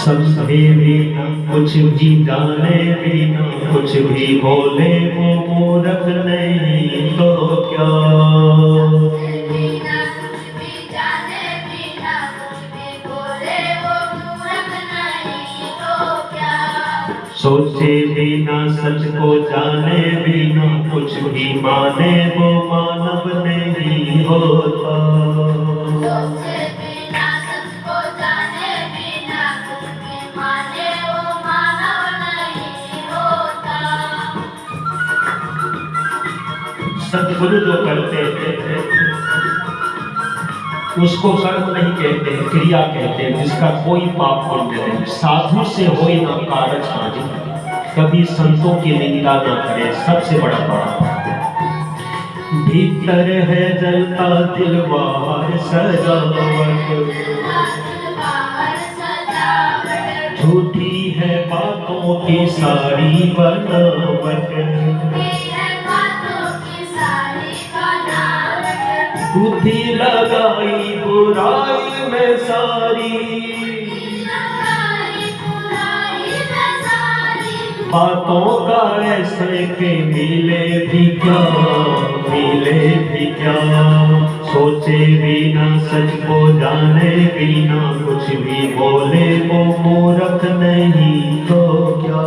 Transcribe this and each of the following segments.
समझे भी न कुछ भी जाने भी न कुछ भी बोले वो मूर्ख नहीं तो क्या। सोचे बिना सच को जाने बिना कुछ भी माने वो मानव नहीं होता। सोचे बिना सच को जाने बिना कुछ भी माने वो मानव नहीं होता। सद्गुरु जो करते थे उसको कर्म नहीं कहते हैं, क्रिया कहते हैं, जिसका कोई पाप पुण्य नहीं। साधु से होई ना कारज हानि, कभी संतों की निंदा ना करे, सबसे बड़ा पाप। भीतर है जलता दिल बाहर सजावट, झूठी है बातों की सारी बनावट। बुद्धि लगाई बुराई में सारी, बातों का ऐसे के मिले भी क्या, मिले भी क्या। सोचे बिना सच को जाने बिना कुछ भी बोले वो मूर्ख नहीं तो क्या।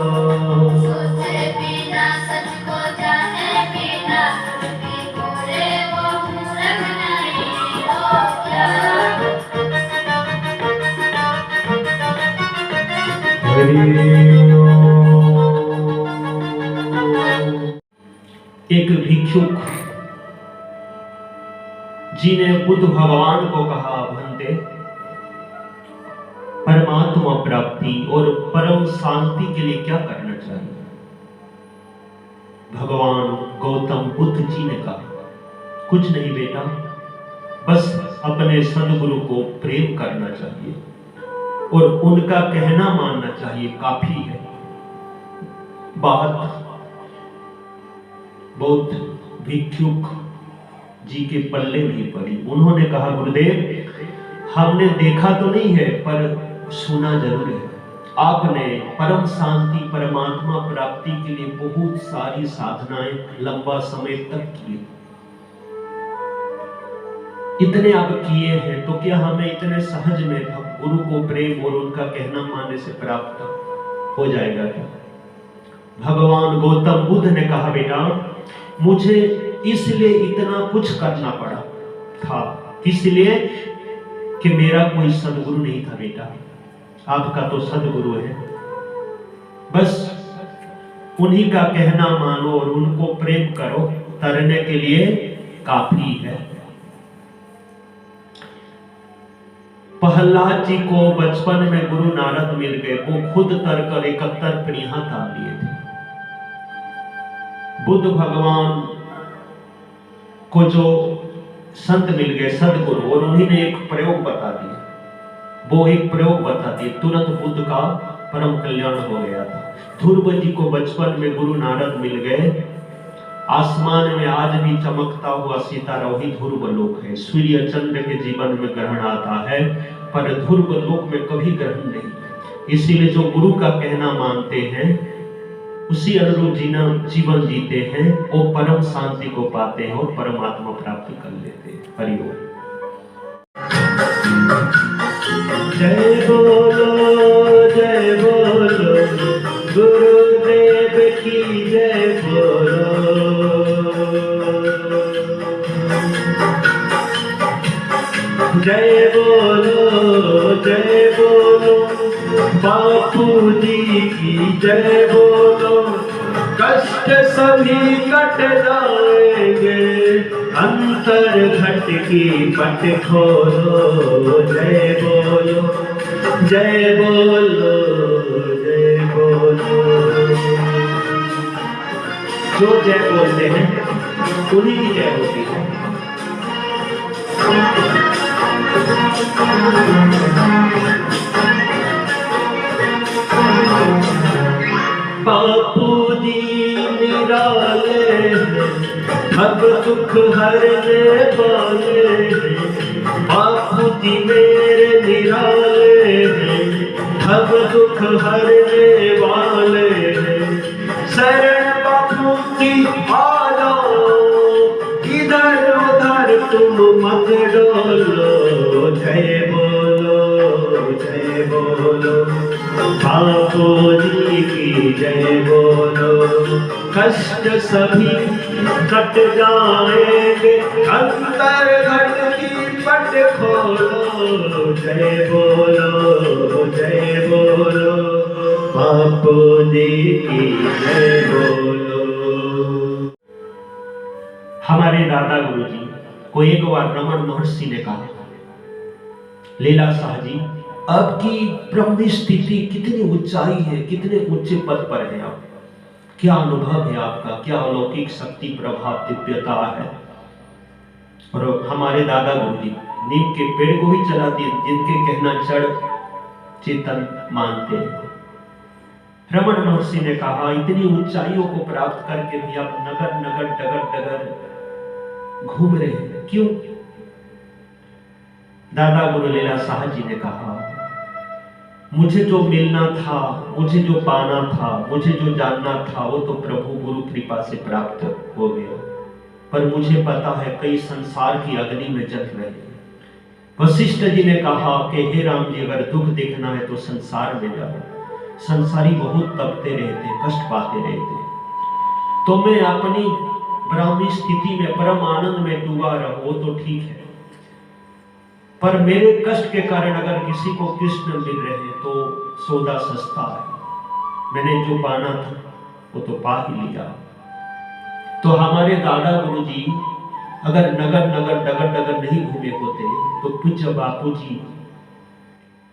एक भिक्षुक जी ने बुद्ध भगवान को कहा, भंते परमात्मा प्राप्ति और परम शांति के लिए क्या करना चाहिए। भगवान गौतम बुद्ध जी ने कहा, कुछ नहीं बेटा, बस अपने सद्गुरु को प्रेम करना चाहिए और उनका कहना मानना चाहिए, काफी है। बात बौद्ध भिक्षुक जी के पल्ले नहीं पड़ी। उन्होंने कहा, गुरुदेव हमने देखा तो नहीं है पर सुना जरूर है, आपने परम शांति परमात्मा प्राप्ति के लिए बहुत सारी साधनाएं लंबा समय तक की। इतने आप किए हैं तो क्या हमें इतने सहज में गुरु को प्रेम और उनका कहना मानने से प्राप्त हो जाएगा क्या। भगवान गौतम बुद्ध ने कहा, बेटा मुझे इसलिए इतना कुछ करना पड़ा था, इसलिए कि मेरा कोई सद्गुरु नहीं था। बेटा आपका तो सद्गुरु है, बस उन्हीं का कहना मानो और उनको प्रेम करो, तरने के लिए काफी है। प्रहलाद जी को बचपन में गुरु नारद मिल गए, वो खुद तर कर 71 प्रीहा ताल लिए थे। बुद्ध भगवान को जो संत मिल गए सदगुरु, और उन्हीं ने एक प्रयोग बता दिया, वो एक प्रयोग बता दिए, तुरंत बुद्ध का परम कल्याण हो गया था। ध्रुव जी को बचपन में गुरु नारद मिल गए। आसमान में आज भी चमकता हुआ सितारा वही ध्रुव लोक है। सूर्य चंद्र के जीवन में ग्रहण आता है पर ध्रुव लोक में कभी ग्रहण नहीं। इसीलिए जो गुरु का कहना मानते हैं उसी अनुरूप जीवन जीते हैं, वो परम शांति को पाते हैं और परमात्मा प्राप्त कर लेते हैं। हरिओम। जय बोलो गुरुदेव की जय बोलो। जय बोलो बापू जी की जय बोलो। कष्ट सभी कट जाएंगे, अंतर घट की पट खोलो। जय बोलो जय बोलो जय बोलो। जो जय बोलते हैं उन्हीं की जय होती है। बापू जी निराले अब दुख हरने वाले। बापू जी मेरे निराले अब दुख हरने वाले हैं। शरण बापू की आ जाओ, इधर उधर तुम मत डोलो। जय बोलो, जय बोलो, बापू जी की जय बोलो। कष्ट सभी कट जाएंगे, अंतर घट की पट खोलो। जय बोलो, जय बोलो, बापू जी की जय बोलो। हमारे दादा गुरुजी को एक बार रमन महर्षि ने कहा, लीला शाह जी, आपकी ब्रह्मी स्थिति कितनी ऊंचाई है, कितने ऊंचे पद पर है आप, क्या अनुभव है आपका, क्या अलौकिक शक्ति प्रभाव दिव्यता है। और हमारे दादा गुरुजी नीम के पेड़ को भी चला दिए, जिनके कहना जड़ चेतन मानते हैं। रमन महर्षि ने कहा, इतनी ऊंचाइयों को प्राप्त करके भी आप नगर नगर डगर डगर घूम रहे हैं, क्यों? दादा गुरु लीला शाह जी ने कहा, मुझे जो मिलना था, मुझे जो पाना था, मुझे जो जानना था, वो तो प्रभु गुरु कृपा से प्राप्त हो गया। पर मुझे पता है कई संसार की अग्नि में जल रहे हैं। वशिष्ठ जी ने कहा कि हे राम जी, अगर दुख देखना है तो संसार में जाओ। संसारी बहुत तपते रहते, कष्ट पाते रहते, तो मैं अपनी ब्राह्मी स्थिति में परम आनंद में डूबा रहूं तो ठीक है, पर मेरे कष्ट के कारण अगर किसी को कृष्ण मिल रहे हैं तो सौदा सस्ता है। मैंने जो पाना था वो तो पा ही लिया। तो हमारे दादा गुरुजी अगर नगर नगर डगर डगर नहीं घूमे होते तो पूज्य बापू जी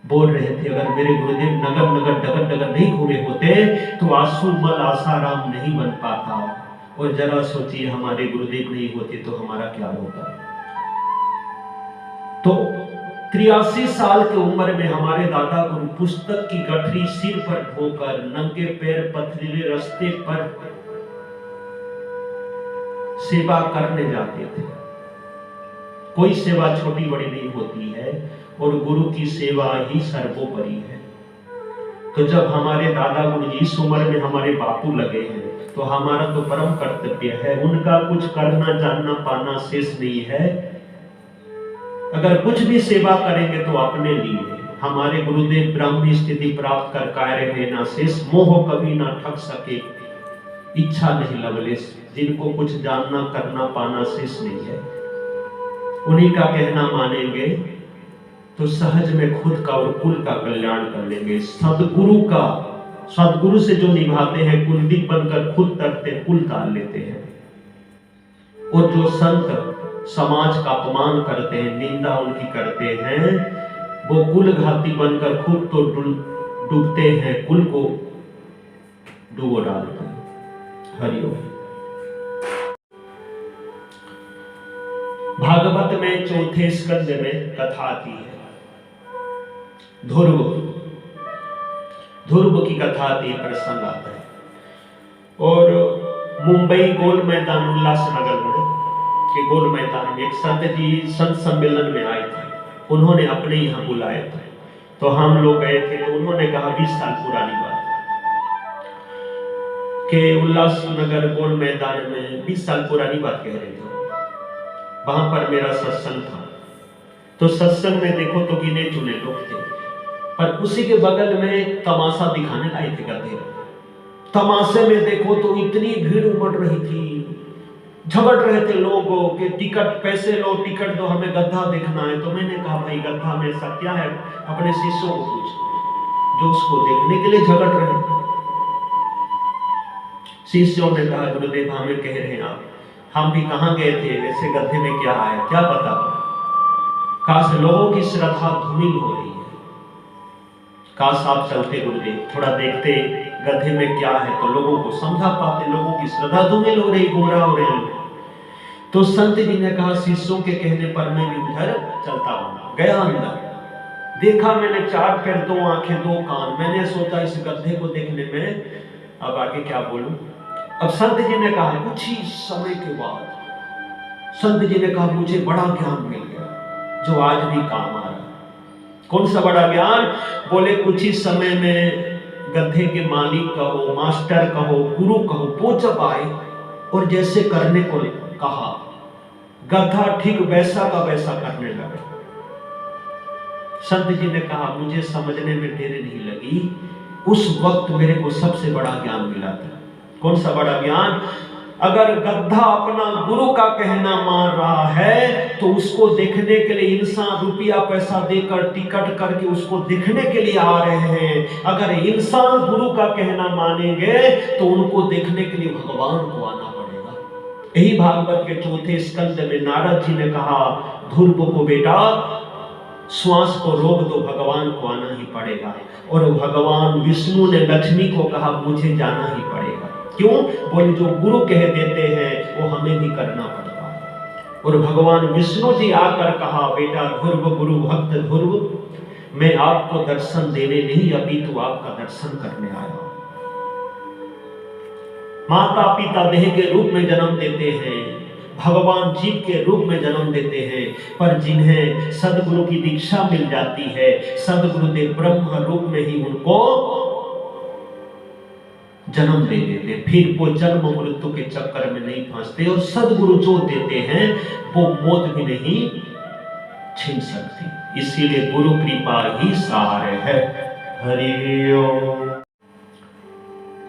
बोल रहे थे, अगर मेरे गुरुदेव नगर नगर डगर डगर नहीं घूमे होते तो आंसुमल आसाराम नहीं बन पाता। और जरा सोचिए, हमारे गुरुदेव नहीं होते तो हमारा क्या होता। तो 83 साल की उम्र में हमारे दादा गुरु पुस्तक की गठरी सिर पर ढोकर नंगे पैर पथरीले रास्ते पर सेवा करने जाते थे। कोई सेवा छोटी बड़ी नहीं होती है और गुरु की सेवा ही सर्वोपरि है। तो जब हमारे दादा गुरु जी इस उम्र में हमारे बापू लगे हैं तो हमारा तो परम कर्तव्य है उनका कुछ करना, जानना, पाना शेष नहीं है। अगर कुछ भी सेवा करेंगे तो अपने लिए। हमारे गुरुदेव ब्राह्मी स्थिति प्राप्त कर कार्य है ना शेष, मोह कभी ना ठग सके, इच्छा नहीं लवलेश। जिनको कुछ जानना, करना, पाना शेष नहीं है, उन्हीं का कहना मानेंगे तो सहज में खुद का और कुल का कल्याण कर लेंगे। सदगुरु से जो निभाते हैं, कुलदीप बनकर खुद तरते, कुल ताल लेते हैं। और जो संत समाज का अपमान करते हैं, निंदा उनकी करते हैं, वो कुल घाती बनकर खुद तो डूबते हैं, कुल को डूबो डालते हैं। हरिओम। भागवत में चौथे स्कंद में कथा आती है ध्रुव की कथा आती है, प्रसंग आता है। और मुंबई गोल मैदान उल्लासनगर में के गोल मैदान में एक संत जी संत सम्मेलन में आए थे। उन्होंने अपने यहाँ बुलाया था, तो हम लोग गए थे। तो उन्होंने कहा 20 साल पुरानी बात कि उल्लासनगर गोल मैदान में 20 साल पुरानी बात कह रहे थे। वहां पर मेरा सत्संग था। तो सत्संग में देखो तो गिने चुने लोग थे, पर उसी के बगल में तमाशा दिखाने लाए थे गधे। तमाशे में देखो तो इतनी भीड़ उमड़ रही थी, झगड़ रहे थे लोगों के टिकट, पैसे लो, टिकट दो, हमें गधा देखना है। तो मैंने कहा भाई गधा में ऐसा क्या है, अपने शिष्यों को पूछ जो उसको देखने के लिए झगड़ रहे। शिष्यों ने कहा गुरुदेव हमें कह रहे हैं आप, हम भी कहाँ गए थे, ऐसे गधे में क्या आया, क्या पता। काश लोगों की श्रद्धा धूमिल हो रही है, काश आप चलते गुरुदेव, थोड़ा देखते गधे में क्या है तो लोगों को समझा पाते। लोगों की श्रद्धा धूमिल हो रही, गुमराह हो रहे हैं। तो संत जी ने कहा शिष्यों के कहने पर मैं भी उधर चलता हूँ। गया अंदर, देखा मैंने 4 पैर 2 आंखें 2 कान। मैंने सोचा इस गधे को देखने में अब आगे क्या बोलूं। अब संत जी ने कहा, कुछ ही समय के बाद संत जी ने कहा मुझे बड़ा ज्ञान मिल गया जो आज भी काम आ रहा है। कौन सा बड़ा ज्ञान? बोले कुछ ही समय में गधे के मालिक कहो, मास्टर कहो, गुरु कहो, वो जब आए और जैसे करने को कहा, गधा ठीक वैसा का वैसा करने लगा। संत जी ने कहा मुझे समझने में देर नहीं लगी, उस वक्त मेरे को सबसे बड़ा ज्ञान मिला था। कौन सा बड़ा ज्ञान? अगर गधा अपना गुरु का कहना मान रहा है तो उसको देखने के लिए इंसान रुपया पैसा देकर टिकट करके उसको देखने के लिए आ रहे हैं। अगर इंसान गुरु का कहना मानेंगे तो उनको देखने के लिए भगवान को आना पड़ेगा। यही भागवत के चौथे स्कंद में नारद जी ने कहा ध्रुव को, बेटा श्वास को रोक दो, भगवान को आना ही पड़ेगा। और भगवान विष्णु ने लक्ष्मी को कहा मुझे जाना ही पड़ेगा। क्यों? बोले जो गुरु कह देते हैं वो हमें भी करना पड़ता है। और भगवान विष्णु जी आकर कहा बेटा ध्रुव, गुरु भक्त ध्रुव, मैं आपको दर्शन देने नहीं अभी तो आपका दर्शन करने आया। माता पिता देह के रूप में जन्म देते हैं, भगवान जीव के रूप में जन्म देते हैं, पर जिन्हें सदगुरु की दीक्षा मिल जाती है, सदगुरुदेव ब्रह्म रूप में ही उनको जन्म दे देते, फिर वो जन्म मृत्यु के चक्कर में नहीं फंसते। और सदगुरु जो देते हैं वो मौत भी नहीं छीन सकती। इसीलिए गुरु कृपा ही सार है। हरि ओम।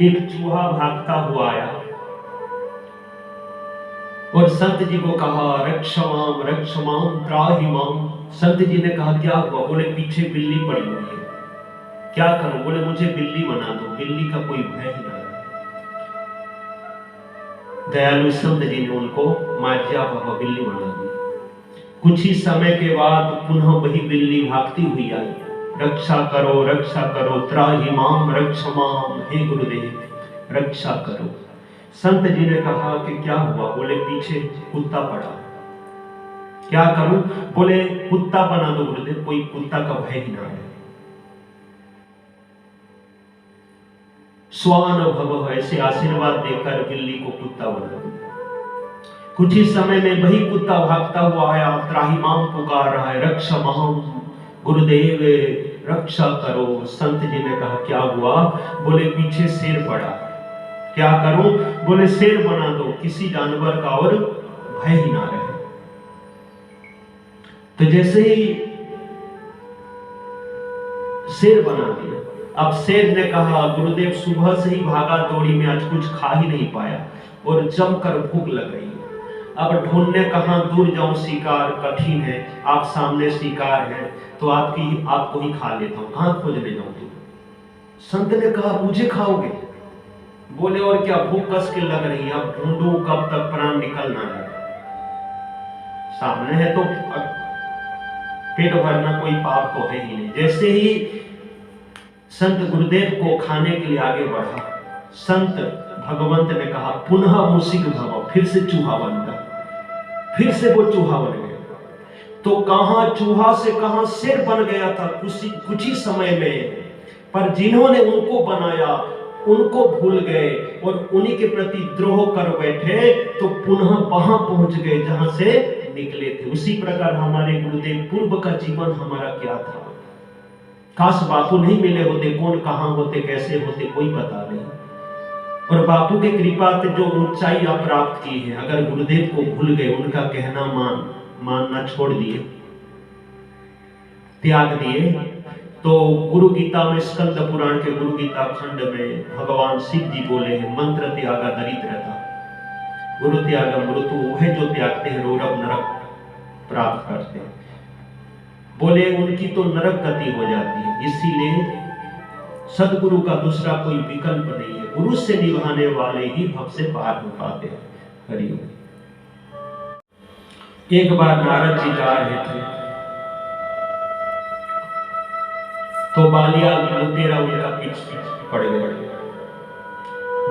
एक चूहा भागता हुआ आया और संत जी को कहा रक्षमाम रक्षमाम त्राहि माम। संत जी ने कहा क्या हुआ? बोले पीछे बिल्ली पड़ी हुई है, क्या करूं? बोले मुझे बिल्ली बना दो, बिल्ली का कोई भय ही नहीं। दयालु संत जी ने उनको मार्जा बाबा बिल्ली बना दी। कुछ ही समय के बाद पुनः वही बिल्ली भागती हुई आई, रक्षा करो त्राहि माम रक्षमाम, हे गुरुदेव रक्षा करो। संत जी ने कहा कि क्या हुआ? बोले पीछे कुत्ता पड़ा, क्या करूं? बोले कुत्ता बना दो गुरुदेव, कोई कुत्ता का भय ही ना है। स्वान भव ऐसे आशीर्वाद देकर बिल्ली को कुत्ता बना दिया। कुछ ही समय में वही कुत्ता भागता हुआ आया, त्राहि माम पुकार रहा है, रक्षा माम गुरुदेव रक्षा करो। संत जी ने कहा क्या हुआ? बोले पीछे शेर पड़ा, क्या करूं? बोले शेर बना दो, किसी जानवर का और भय ही ना रहे। तो जैसे ही शेर बना दिया। अब शेर ने कहा गुरुदेव सुबह से ही भागा दौड़ी में आज कुछ खा ही नहीं पाया और जमकर भूख लग रही है। अब ढूंढने कहां दूर जाऊं, शिकार कठिन है, आप सामने शिकार है तो आपको ही खा लेता हूं, कहां खोजने जाऊंगी? संत ने कहा मुझे खाओगे? बोले और क्या, भूख कस के लग रही है, अब ढूंढूं कब तक प्राण निकल ना जाए। सामने है तो पेट भरना कोई पाप तो है ही नहीं। जैसे ही संत गुरुदेव को खाने के लिए आगे बढ़ा, संत भगवंत ने कहा पुनः मुसिक भव, फिर से चूहा बन गया, फिर से वो चूहा बन गया। तो कहां चूहा से कहां शेर बन गया था कुछ ही समय में, पर जिन्होंने उनको बनाया उनको भूल गए और उन्हीं के प्रति द्रोह कर बैठे तो पुनः वहां पहुंच गए जहां से निकले थे। उसी प्रकार हमारे गुरुदेव पूर्व का जीवन हमारा क्या था? काश बापू नहीं मिले होते, कौन कहां होते, कैसे होते, कोई पता नहीं। और बापू की कृपा से जो ऊंचाई आप प्राप्त की है, अगर गुरुदेव को भूल गए, उनका कहना मानना छोड़ दिए, त्याग दिए, तो गुरु गीता में स्कंद पुराण के गुरु गीता खंड में भगवान शिव जी बोले हैं मंत्र त्यागा दरिद्रता, गुरु त्यागा मृत्यु, वह जो त्यागते हैं रौरव नरक प्राप्त करते हैं। बोले उनकी तो नरक गति हो जाती है। इसीलिए सदगुरु का दूसरा कोई विकल्प नहीं है, गुरु से निभाने वाले ही भव से पार हो पाते हैं। हरिओम। एक बार नारद जी जा रहे थे तो बालिया लुटेरा उनका पीछे पड़ गया।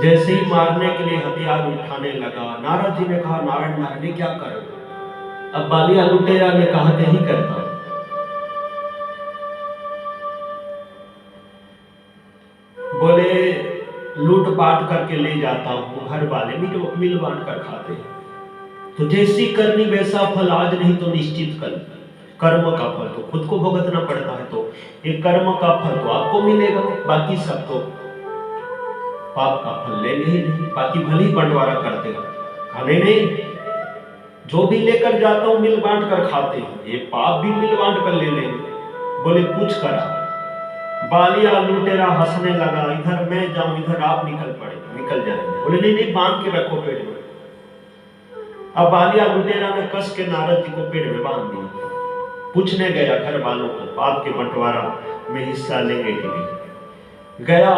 जैसे ही मारने के लिए हथियार उठाने लगा, नारद जी ने कहा नारायण नारायण क्या करो? अब बालिया लुटेरा ने कहा नहीं करता। बोले लूट बांट करके ले जाता हूं, घर वाले मिल बांट कर खाते हैं, तो जैसी करनी वैसा फल, आज नहीं तो निश्चित कल। कर्म का फल तो खुद को भुगतना पड़ता है, तो ये कर्म का फल तो आपको मिलेगा, बाकी सब तो पाप का फल लेंगे ही नहीं। बाकी भली बंटवारा करते हो, खाने नहीं, जो भी लेकर जाता हूं मिल बांट कर खाते हैं, ये पाप भी मिल बांट कर ले लेंगे। बोले कुछ करा, बालिया लुटेरा हंसने लगा, इधर मैं जाऊं इधर आप निकल जाएंगे। बोले नहीं नहीं, बांध के रखो पेट में। अब बालिया लुटेरा ने कस के नारद जी को पेट में बांध दिया। पूछने गया घर वालों को, पाप के बंटवारा में हिस्सा लेंगे कि नहीं। गया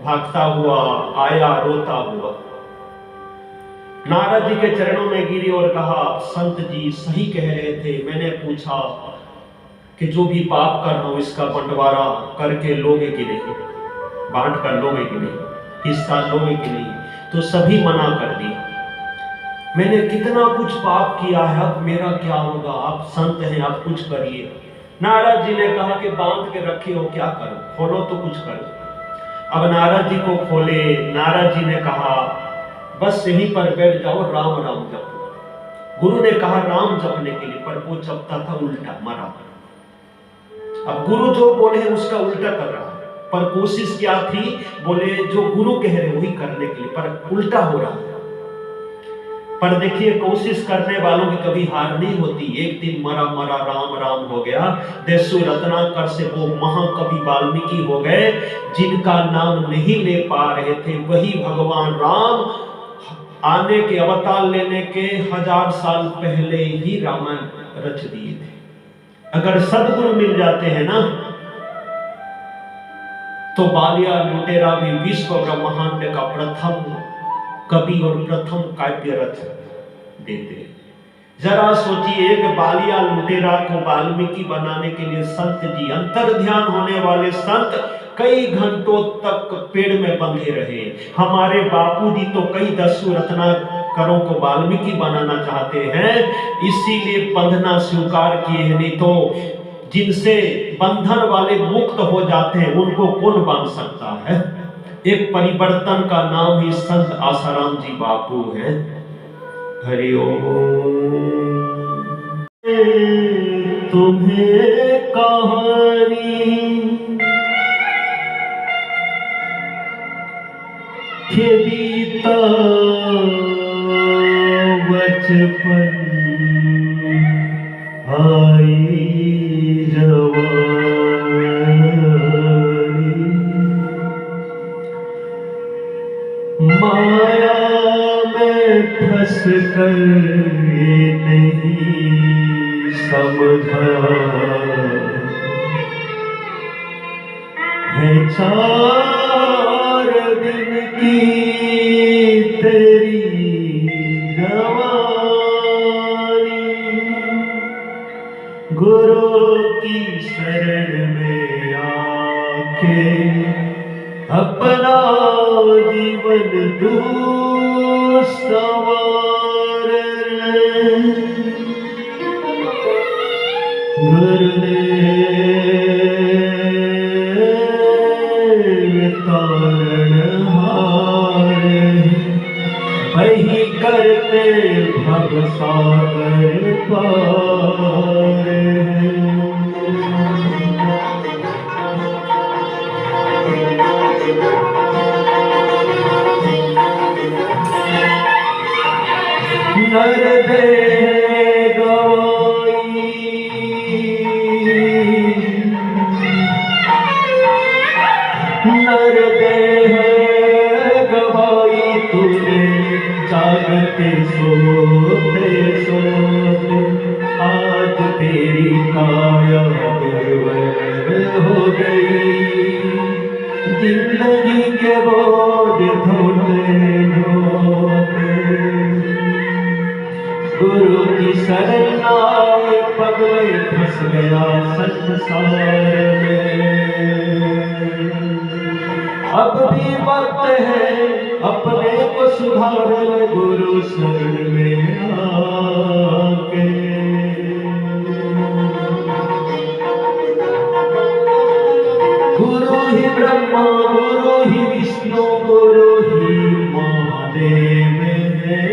भागता हुआ आया, रोता हुआ नारद जी के चरणों में गिरी और कहा, संत जी सही कह रहे थे, मैंने पूछा कि जो भी पाप कर रहा हूं इसका बंटवारा करके लोगे कि नहीं, बांट कर लोगे कि नहीं, हिस्सा लोगे कि नहीं, तो सभी मना कर दिया। मैंने कितना कुछ पाप किया है, अब मेरा क्या होगा, आप संत हैं, आप कुछ करिए। नारद जी ने कहा कि बांध के रखे हो, क्या करो, खोलो तो कुछ करो। अब नारद जी को खोले, नारद जी ने कहा बस यहीं पर बैठ जाओ, राम राम जपो। गुरु ने कहा राम जपने के लिए, पर वो जपता था उल्टा, मरा। अब गुरु जो बोले उसका उल्टा कर रहा है, पर कोशिश क्या थी, बोले जो गुरु कह रहे वही करने के लिए, पर उल्टा हो रहा है। पर देखिए कोशिश करने वालों की कभी हार नहीं होती। एक दिन मरा मरा राम राम हो गया। देशु रत्नाकर से वो महाकवि वाल्मीकि हो गए, जिनका नाम नहीं ले पा रहे थे वही भगवान राम आने के अवतार लेने के 1000 साल पहले ही रामायण रच दिए थे। अगर सदगुरु मिल जाते हैं ना, तो बालिया लुटेरा भी विश्व ब्रह्मांड का प्रथम कवि और प्रथम काव्य रच देते। जरा सोचिए, एक बालिया लुटेरा को वाल्मीकि बनाने के लिए संत जी, अंतर ध्यान होने वाले संत, कई घंटों तक पेड़ में बंधे रहे। हमारे बापूजी तो कई दस्यु रत्नाकरों को वाल्मीकि बनाना चाहते हैं, इसीलिए बंधना स्वीकार किए हैं। नहीं तो जिनसे बंधन वाले मुक्त हो जाते हैं उनको कौन बांध सकता है। एक परिवर्तन का नाम ही संत आसाराम जी बापू है। हरि ओम। तुम्हें कहानी के बीता बचपन, आई जवानी, माया में फंस कर ये नहीं समझा है 4 दिन की तेरी जवानी। गुरु की शरण में आके अपना जीवन तू संवार ले। गुरुदेव तारणहार, वही करते भव सागर पार। नर दे गवाई, नर दे गवाई, तूने जागते सोते सोते, आज तेरी काया दुर्बल हो गई। जिंदगी के बोझ ढोते ढोते गुरु की शरण आए, पग में फंस गया संसार में। अब भी वक्त है अपने को सुधार, गुरु शरण में आके। गुरु ही ब्रह्मा, गुरु ही विष्णु, गुरु ही महादेव है।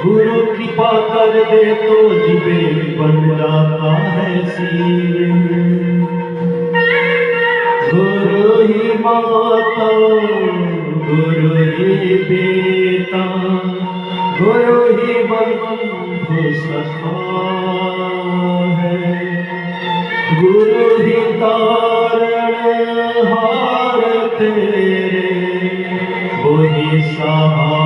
गुरु कृपा कर जावे तो जिबे बन जाता है सीरे। गुरु ही माता गुरु ही बेटा गुरु ही बंधु सखा है। गुरु ही तारण हार तेरे वही सहारा